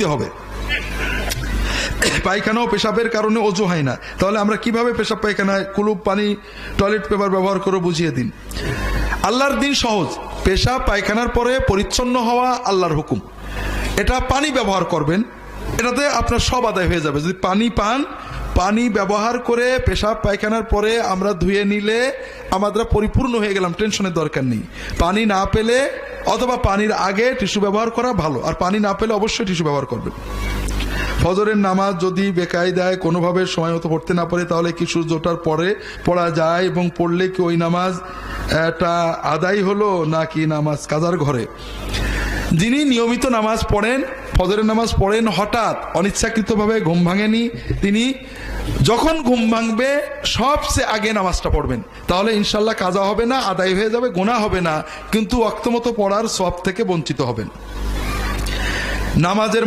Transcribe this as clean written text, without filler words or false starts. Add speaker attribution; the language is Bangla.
Speaker 1: দিতে হবে। পায়খানা ও পেশাবের কারণে ওযু হয় না, তাহলে আমরা কিভাবে পেশাব পায়খানায় কুলুপ, পানি, টয়লেট পেপার ব্যবহার করে বুঝিয়ে দিন। আল্লাহর দিন সহজ। পেশাব পায়খানার পরে পরিচ্ছন্ন হওয়া আল্লাহর হুকুম। এটা পানি ব্যবহার করবেন, এটাতে আপনার সব আদায় হয়ে যাবে। যদি পানি পান, পানি ব্যবহার করে পেশাব পায়খানার পরে আমরা ধুয়ে নিলে আমরা পরিপূর্ণ হয়ে গেলাম, টেনশনের দরকার নেই। পানি না পেলে অথবা পানির আগে টিস্যু ব্যবহার করা ভালো, আর পানি না পেলে অবশ্যই টিস্যু ব্যবহার করবেন। ফজরের নামাজ যদি বেকায়দায় কোনোভাবে সময় মতো পড়তে না পারে, তাহলে কি সূর্য ওঠার পরে পড়া যায়, এবং পড়লে কি ওই নামাজ এটা আদায় হলো নাকি নামাজ কাজার ঘরে? যিনি নিয়মিত নামাজ পড়েন, ফজরের নামাজ পড়েন, হঠাৎ অনিচ্ছাকৃতভাবে ঘুম ভাঙেনি, তিনি যখন ঘুম ভাঙবে সবচেয়ে আগে নামাজটা পড়বেন, তাহলে ইনশাল্লাহ কাজা হবে না, আদায় হয়ে যাবে, গুনাহ হবে না, কিন্তু ওয়াক্ত মতো পড়ার সওয়াব থেকে বঞ্চিত হবেন। নামাজের